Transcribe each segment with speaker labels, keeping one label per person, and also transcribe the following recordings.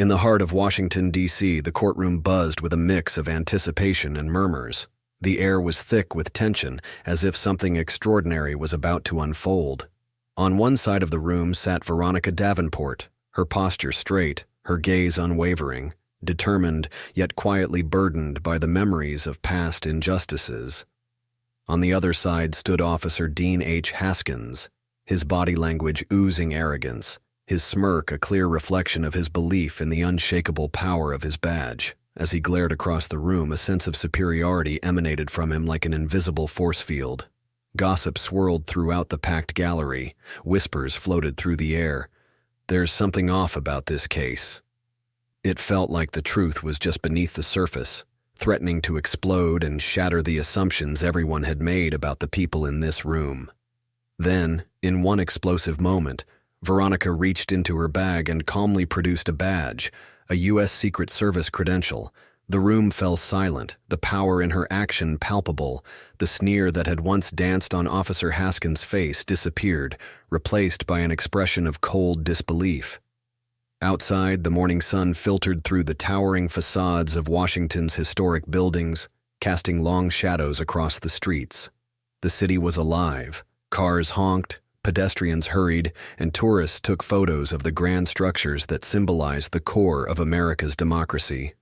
Speaker 1: In the heart of Washington, D.C., the courtroom buzzed with a mix of anticipation and murmurs. The air was thick with tension, as if something extraordinary was about to unfold. On one side of the room sat Veronica Davenport, her posture straight, her gaze unwavering, determined yet quietly burdened by the memories of past injustices. On the other side stood Officer Dean H. Haskins, his body language oozing arrogance, his smirk a clear reflection of his belief in the unshakable power of his badge. As he glared across the room, a sense of superiority emanated from him like an invisible force field. Gossip swirled throughout the packed gallery. Whispers floated through the air. "There's something off about this case." It felt like the truth was just beneath the surface, threatening to explode and shatter the assumptions everyone had made about the people in this room. Then, in one explosive moment, Veronica reached into her bag and calmly produced a badge, a U.S. Secret Service credential. The room fell silent, the power in her action palpable. The sneer that had once danced on Officer Haskins' face disappeared, replaced by an expression of cold disbelief. Outside, the morning sun filtered through the towering facades of Washington's historic buildings, casting long shadows across the streets. The city was alive. Cars honked, pedestrians hurried, and tourists took photos of the grand structures that symbolized the core of America's democracy.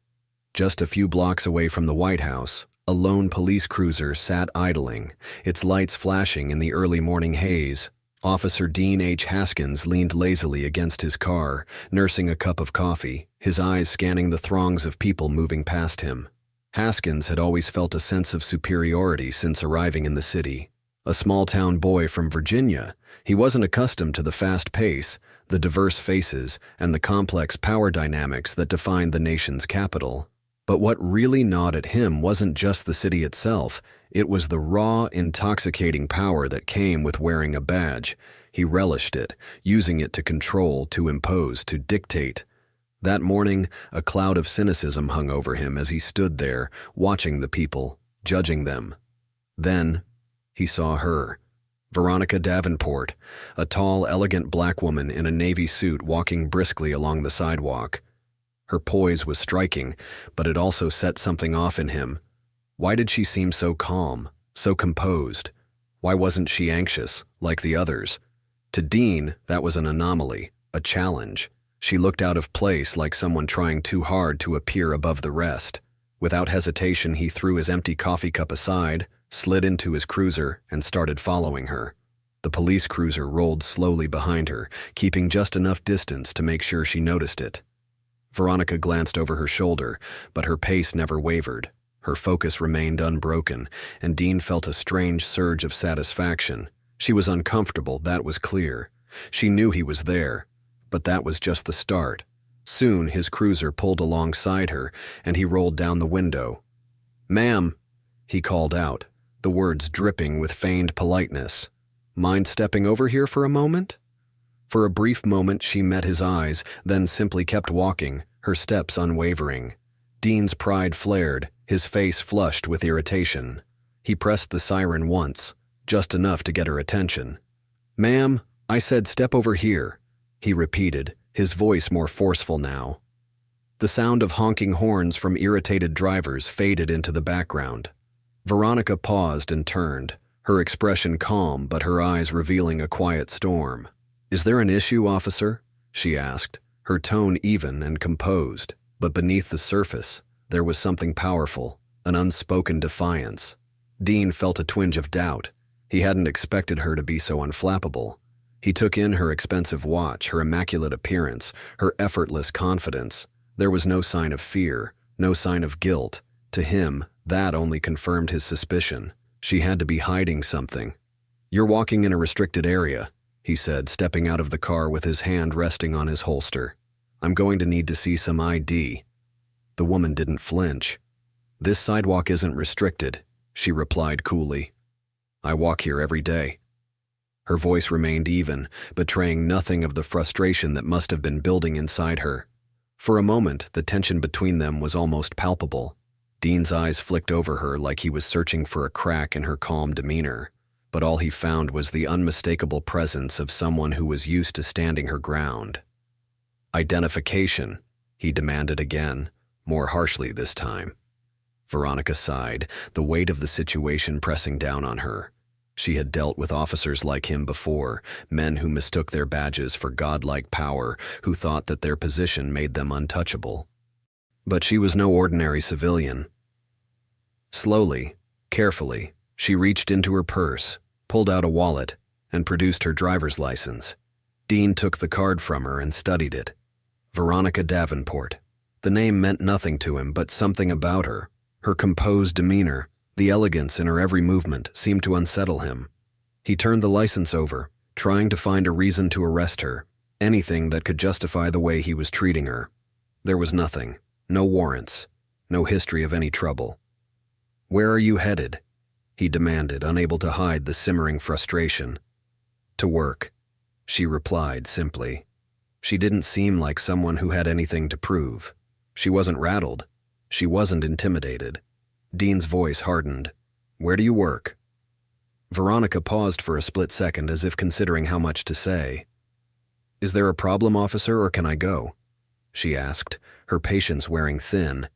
Speaker 1: Just a few blocks away from the White House, a lone police cruiser sat idling, its lights flashing in the early morning haze. Officer Dean H. Haskins leaned lazily against his car, nursing a cup of coffee, his eyes scanning the throngs of people moving past him. Haskins had always felt a sense of superiority since arriving in the city. A small-town boy from Virginia, he wasn't accustomed to the fast pace, the diverse faces, and the complex power dynamics that defined the nation's capital. But what really gnawed at him wasn't just the city itself. It was the raw, intoxicating power that came with wearing a badge. He relished it, using it to control, to impose, to dictate. That morning, a cloud of cynicism hung over him as he stood there, watching the people, judging them. Then, he saw her, Veronica Davenport, a tall, elegant black woman in a navy suit walking briskly along the sidewalk. Her poise was striking, but it also set something off in him. Why did she seem so calm, so composed? Why wasn't she anxious, like the others? To Dean, that was an anomaly, a challenge. She looked out of place, like someone trying too hard to appear above the rest. Without hesitation, he threw his empty coffee cup aside, slid into his cruiser, and started following her. The police cruiser rolled slowly behind her, keeping just enough distance to make sure she noticed it. Veronica glanced over her shoulder, but her pace never wavered. Her focus remained unbroken, and Dean felt a strange surge of satisfaction. She was uncomfortable, that was clear. She knew he was there, but that was just the start. Soon his cruiser pulled alongside her, and he rolled down the window. "Ma'am," he called out, the words dripping with feigned politeness. "Mind stepping over here for a moment?" For a brief moment she met his eyes, then simply kept walking, her steps unwavering. Dean's pride flared, his face flushed with irritation. He pressed the siren once, just enough to get her attention. "Ma'am, I said step over here," he repeated, his voice more forceful now. The sound of honking horns from irritated drivers faded into the background. Veronica paused and turned, her expression calm but her eyes revealing a quiet storm. "Is there an issue, officer?" she asked, her tone even and composed. But beneath the surface, there was something powerful, an unspoken defiance. Dean felt a twinge of doubt. He hadn't expected her to be so unflappable. He took in her expensive watch, her immaculate appearance, her effortless confidence. There was no sign of fear, no sign of guilt. To him, that only confirmed his suspicion. She had to be hiding something. "You're walking in a restricted area," he said, stepping out of the car with his hand resting on his holster. "I'm going to need to see some ID." The woman didn't flinch. "This sidewalk isn't restricted," she replied coolly. "I walk here every day." Her voice remained even, betraying nothing of the frustration that must have been building inside her. For a moment, the tension between them was almost palpable. Dean's eyes flicked over her like he was searching for a crack in her calm demeanor, but all he found was the unmistakable presence of someone who was used to standing her ground. Identification. he demanded again, more harshly this time. Veronica sighed, the weight of the situation pressing down on her. She had dealt with officers like him before, men who mistook their badges for godlike power, who thought that their position made them untouchable. But she was no ordinary civilian. Slowly, carefully, she reached into her purse, pulled out a wallet, and produced her driver's license. Dean took the card from her and studied it. Veronica Davenport. The name meant nothing to him, but something about her, her composed demeanor, the elegance in her every movement, seemed to unsettle him. He turned the license over, trying to find a reason to arrest her, anything that could justify the way he was treating her. There was nothing, no warrants, no history of any trouble. "Where are you headed?" he demanded, unable to hide the simmering frustration. "To work," she replied simply. She didn't seem like someone who had anything to prove. She wasn't rattled. She wasn't intimidated. Dean's voice hardened. "Where do you work?" Veronica paused for a split second as if considering how much to say. "Is there a problem, officer, or can I go?" she asked, her patience wearing thin.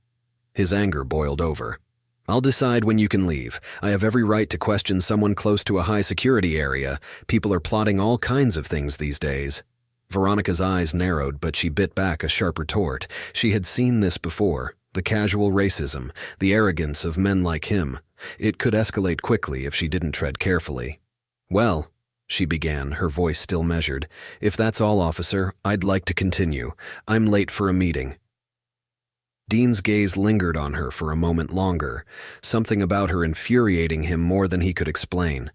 Speaker 1: His anger boiled over. "I'll decide when you can leave. I have every right to question someone close to a high-security area. People are plotting all kinds of things these days." Veronica's eyes narrowed, but she bit back a sharp retort. She had seen this before. The casual racism, the arrogance of men like him. It could escalate quickly if she didn't tread carefully. "Well," she began, her voice still measured, "if that's all, officer, I'd like to continue. I'm late for a meeting." Dean's gaze lingered on her for a moment longer, something about her infuriating him more than he could explain.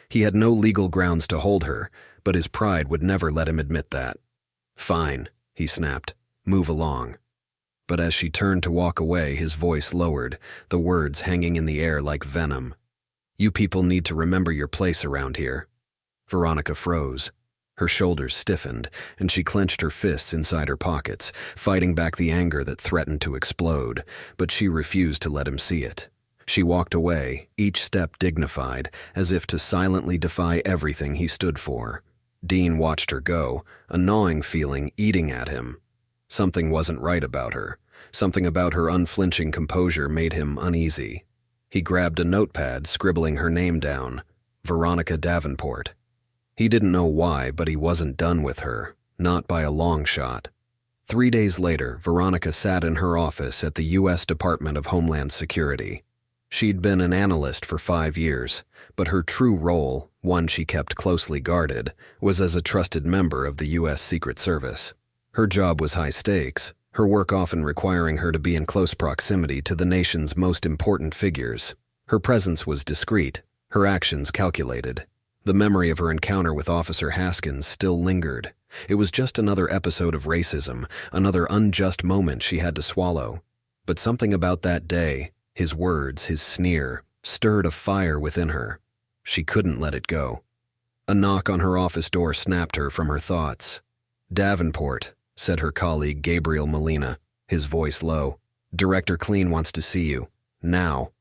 Speaker 1: He had no legal grounds to hold her, but his pride would never let him admit that. "Fine," he snapped. "Move along." But as she turned to walk away, his voice lowered, the words hanging in the air like venom. "You people need to remember your place around here." Veronica froze. Her shoulders stiffened, and she clenched her fists inside her pockets, fighting back the anger that threatened to explode, but she refused to let him see it. She walked away, each step dignified, as if to silently defy everything he stood for. Dean watched her go, a gnawing feeling eating at him. Something wasn't right about her. Something about her unflinching composure made him uneasy. He grabbed a notepad, scribbling her name down. Veronica Davenport. He didn't know why, but he wasn't done with her. Not by a long shot. 3 days later, Veronica sat in her office at the U.S. Department of Homeland Security. She'd been an analyst for 5 years, but her true role, one she kept closely guarded, was as a trusted member of the U.S. Secret Service. Her job was high stakes, her work often requiring her to be in close proximity to the nation's most important figures. Her presence was discreet, her actions calculated. The memory of her encounter with Officer Haskins still lingered. It was just another episode of racism, another unjust moment she had to swallow. But something about that day, his words, his sneer, stirred a fire within her. She couldn't let it go. A knock on her office door snapped her from her thoughts. "Davenport," said her colleague Gabriel Molina, his voice low. "Director Clean wants to see you. Now."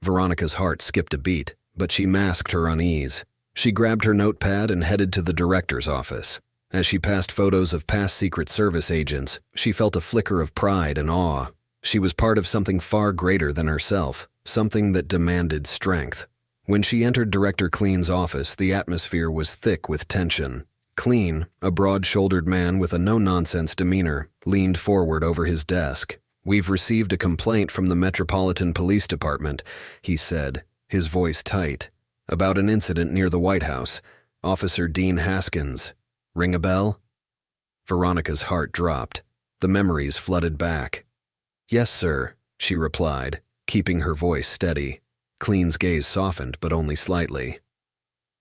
Speaker 1: Veronica's heart skipped a beat, but she masked her unease. She grabbed her notepad and headed to the director's office. As she passed photos of past Secret Service agents, she felt a flicker of pride and awe. She was part of something far greater than herself, something that demanded strength. When she entered Director Clean's office, the atmosphere was thick with tension. Clean, a broad-shouldered man with a no-nonsense demeanor, leaned forward over his desk. "We've received a complaint from the Metropolitan Police Department," he said, his voice tight, "about an incident near the White House. Officer Dean Haskins. Ring a bell?" Veronica's heart dropped. The memories flooded back. "Yes, sir," she replied, keeping her voice steady. Clean's gaze softened, but only slightly.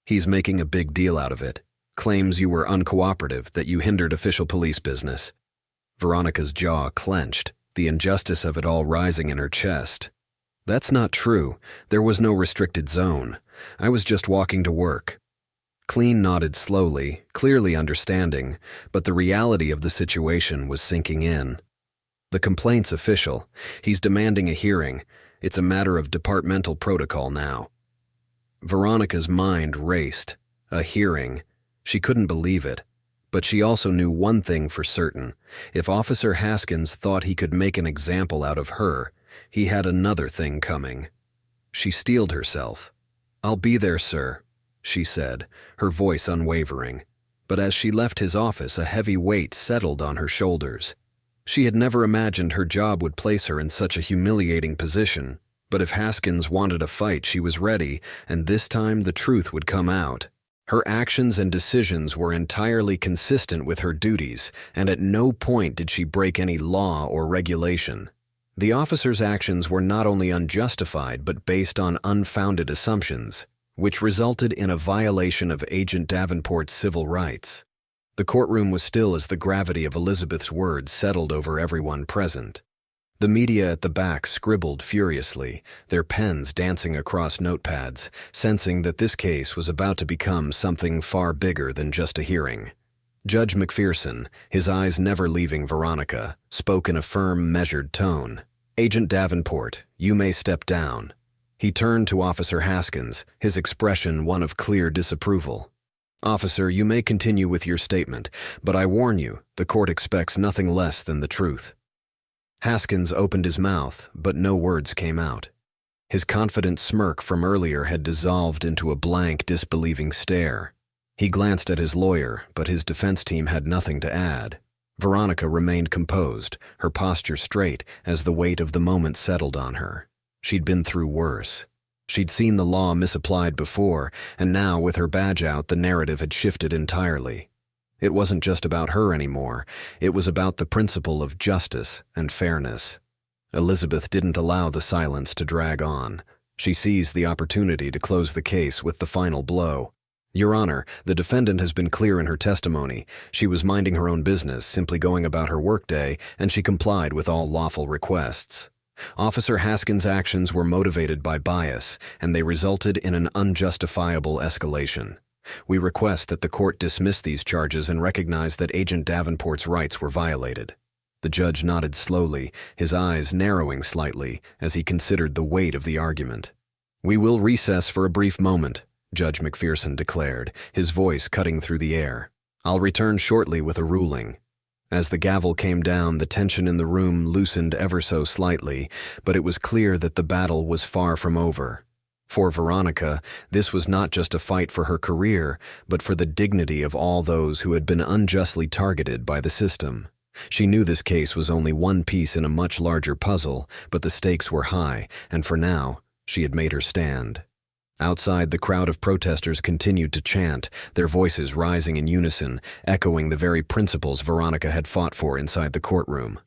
Speaker 1: "He's making a big deal out of it. Claims you were uncooperative, that you hindered official police business." Veronica's jaw clenched, the injustice of it all rising in her chest. "That's not true. There was no restricted zone. I was just walking to work." Clean nodded slowly, clearly understanding, but the reality of the situation was sinking in. "The complaint's official. He's demanding a hearing. It's a matter of departmental protocol now." Veronica's mind raced. A hearing. She couldn't believe it. But she also knew one thing for certain. If Officer Haskins thought he could make an example out of her, he had another thing coming. She steeled herself. "I'll be there, sir," she said, her voice unwavering. But as she left his office, a heavy weight settled on her shoulders. She had never imagined her job would place her in such a humiliating position. But if Haskins wanted a fight, she was ready, and this time the truth would come out. Her actions and decisions were entirely consistent with her duties, and at no point did she break any law or regulation. The officer's actions were not only unjustified but based on unfounded assumptions, which resulted in a violation of Agent Davenport's civil rights. The courtroom was still as the gravity of Elizabeth's words settled over everyone present. The media at the back scribbled furiously, their pens dancing across notepads, sensing that this case was about to become something far bigger than just a hearing. Judge McPherson, his eyes never leaving Veronica, spoke in a firm, measured tone. "Agent Davenport, you may step down." He turned to Officer Haskins, his expression one of clear disapproval. "Officer, you may continue with your statement, but I warn you, the court expects nothing less than the truth." Haskins opened his mouth, but no words came out. His confident smirk from earlier had dissolved into a blank, disbelieving stare. He glanced at his lawyer, but his defense team had nothing to add. Veronica remained composed, her posture straight as the weight of the moment settled on her. She'd been through worse. She'd seen the law misapplied before, and now, with her badge out, the narrative had shifted entirely. It wasn't just about her anymore. It was about the principle of justice and fairness. Elizabeth didn't allow the silence to drag on. She seized the opportunity to close the case with the final blow. "Your Honor, the defendant has been clear in her testimony. She was minding her own business, simply going about her workday, and she complied with all lawful requests. Officer Haskins' actions were motivated by bias, and they resulted in an unjustifiable escalation. We request that the court dismiss these charges and recognize that Agent Davenport's rights were violated." The judge nodded slowly, his eyes narrowing slightly as he considered the weight of the argument. "We will recess for a brief moment," Judge McPherson declared, his voice cutting through the air. "I'll return shortly with a ruling." As the gavel came down, the tension in the room loosened ever so slightly, but it was clear that the battle was far from over. For Veronica, this was not just a fight for her career, but for the dignity of all those who had been unjustly targeted by the system. She knew this case was only one piece in a much larger puzzle, but the stakes were high, and for now, she had made her stand. Outside, the crowd of protesters continued to chant, their voices rising in unison, echoing the very principles Veronica had fought for inside the courtroom.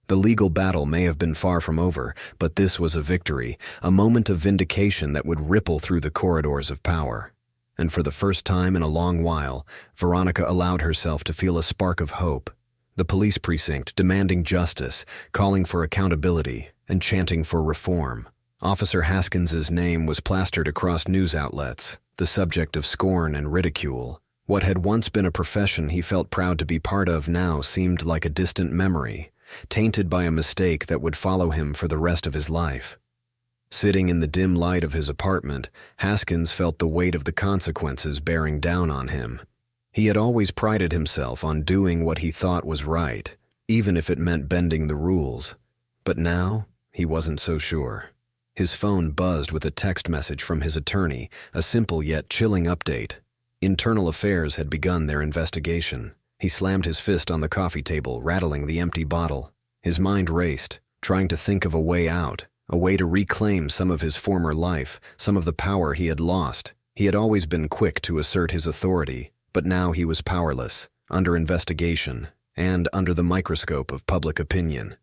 Speaker 1: The legal battle may have been far from over, but this was a victory, a moment of vindication that would ripple through the corridors of power. And for the first time in a long while, Veronica allowed herself to feel a spark of hope. The police precinct demanding justice, calling for accountability, and chanting for reform. Officer Haskins's name was plastered across news outlets, the subject of scorn and ridicule. What had once been a profession he felt proud to be part of now seemed like a distant memory, tainted by a mistake that would follow him for the rest of his life. Sitting in the dim light of his apartment, Haskins felt the weight of the consequences bearing down on him. He had always prided himself on doing what he thought was right, even if it meant bending the rules. But now, he wasn't so sure. His phone buzzed with a text message from his attorney, a simple yet chilling update. Internal Affairs had begun their investigation. He slammed his fist on the coffee table, rattling the empty bottle. His mind raced, trying to think of a way out, a way to reclaim some of his former life, some of the power he had lost. He had always been quick to assert his authority, but now he was powerless, under investigation, and under the microscope of public opinion.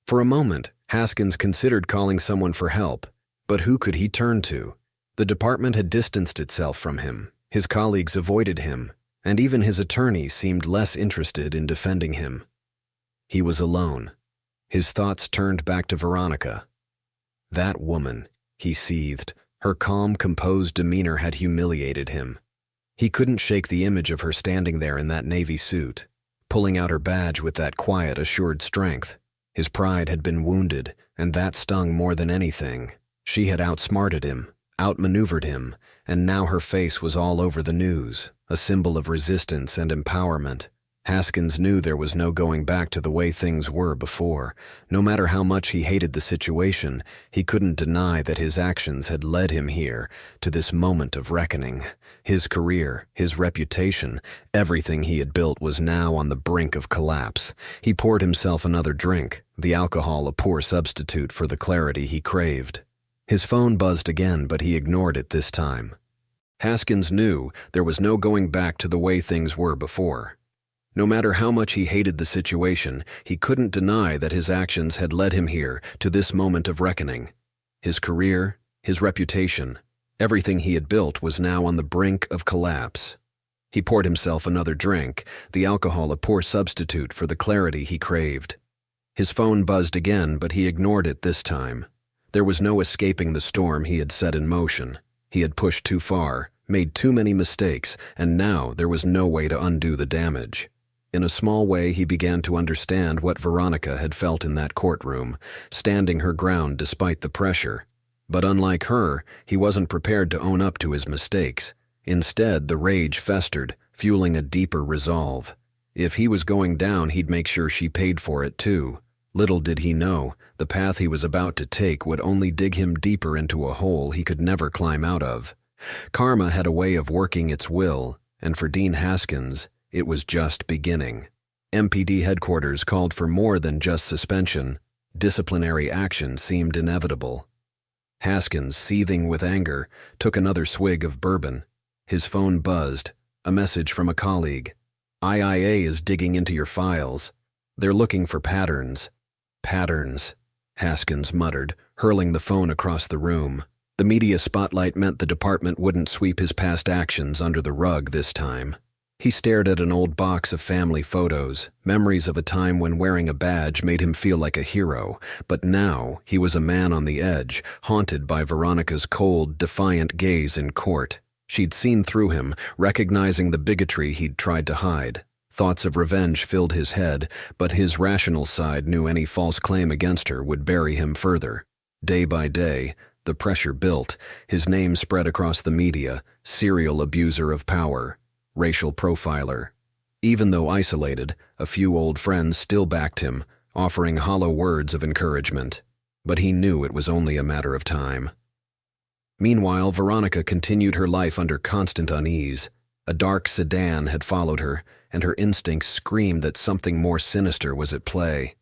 Speaker 1: For a moment, Haskins considered calling someone for help, but who could he turn to? The department had distanced itself from him, his colleagues avoided him, and even his attorney seemed less interested in defending him. He was alone. His thoughts turned back to Veronica. That woman, he seethed. Her calm, composed demeanor had humiliated him. He couldn't shake the image of her standing there in that navy suit, pulling out her badge with that quiet, assured strength. His pride had been wounded, and that stung more than anything. She had outsmarted him, outmaneuvered him, and now her face was all over the news, a symbol of resistance and empowerment. Haskins knew there was no going back to the way things were before. No matter how much he hated the situation, he couldn't deny that his actions had led him here, to this moment of reckoning. His career, his reputation, everything he had built was now on the brink of collapse. He poured himself another drink, the alcohol a poor substitute for the clarity he craved. His phone buzzed again, but he ignored it this time. Haskins knew there was no going back to the way things were before. No matter how much he hated the situation, he couldn't deny that his actions had led him here, to this moment of reckoning. His career, his reputation, everything he had built was now on the brink of collapse. He poured himself another drink, the alcohol a poor substitute for the clarity he craved. His phone buzzed again, but he ignored it this time. There was no escaping the storm he had set in motion. He had pushed too far, made too many mistakes, and now there was no way to undo the damage. In a small way, he began to understand what Veronica had felt in that courtroom, standing her ground despite the pressure. But unlike her, he wasn't prepared to own up to his mistakes. Instead, the rage festered, fueling a deeper resolve. If he was going down, he'd make sure she paid for it too. Little did he know, the path he was about to take would only dig him deeper into a hole he could never climb out of. Karma had a way of working its will, and for Dean Haskins, it was just beginning. MPD headquarters called for more than just suspension. Disciplinary action seemed inevitable. Haskins, seething with anger, took another swig of bourbon. His phone buzzed, a message from a colleague. "IA is digging into your files. They're looking for patterns." "Patterns," Haskins muttered, hurling the phone across the room. The media spotlight meant the department wouldn't sweep his past actions under the rug this time. He stared at an old box of family photos, memories of a time when wearing a badge made him feel like a hero, but now he was a man on the edge, haunted by Veronica's cold, defiant gaze in court. She'd seen through him, recognizing the bigotry he'd tried to hide. Thoughts of revenge filled his head, but his rational side knew any false claim against her would bury him further. Day by day, the pressure built, his name spread across the media, serial abuser of power, racial profiler. Even though isolated, a few old friends still backed him, offering hollow words of encouragement. But he knew it was only a matter of time. Meanwhile, Veronica continued her life under constant unease. A dark sedan had followed her, and her instincts screamed that something more sinister was at play.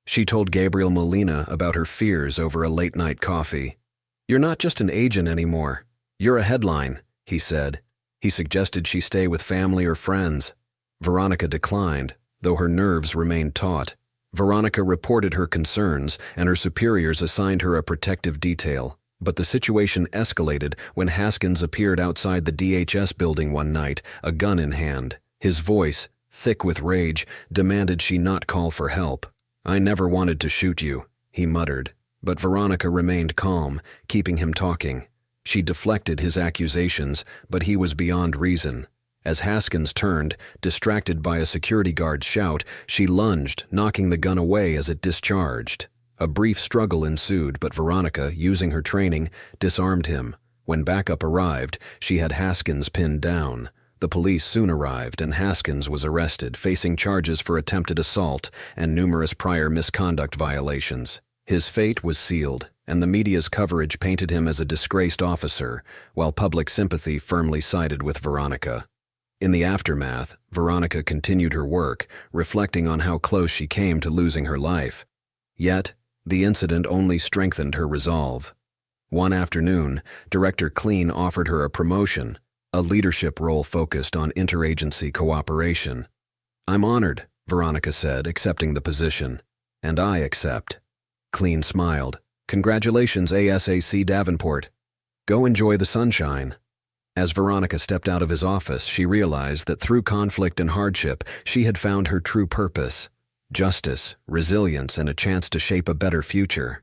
Speaker 1: She told Gabriel Molina about her fears over a late-night coffee. "You're not just an agent anymore. You're a headline," he said. He suggested she stay with family or friends. Veronica declined, though her nerves remained taut. Veronica reported her concerns, and her superiors assigned her a protective detail. But the situation escalated when Haskins appeared outside the DHS building one night, a gun in hand. His voice, thick with rage, demanded she not call for help. "I never wanted to shoot you," he muttered. But Veronica remained calm, keeping him talking. She deflected his accusations, but he was beyond reason. As Haskins turned, distracted by a security guard's shout, she lunged, knocking the gun away as it discharged. A brief struggle ensued, but Veronica, using her training, disarmed him. When backup arrived, she had Haskins pinned down. The police soon arrived, and Haskins was arrested, facing charges for attempted assault and numerous prior misconduct violations. His fate was sealed, and the media's coverage painted him as a disgraced officer, while public sympathy firmly sided with Veronica. In the aftermath, Veronica continued her work, reflecting on how close she came to losing her life. Yet, the incident only strengthened her resolve. One afternoon, Director Clean offered her a promotion, a leadership role focused on interagency cooperation. "I'm honored," Veronica said, accepting the position. "And I accept." Clean smiled. "Congratulations, ASAC Davenport. Go enjoy the sunshine." As Veronica stepped out of his office, she realized that through conflict and hardship, she had found her true purpose: justice, resilience, and a chance to shape a better future.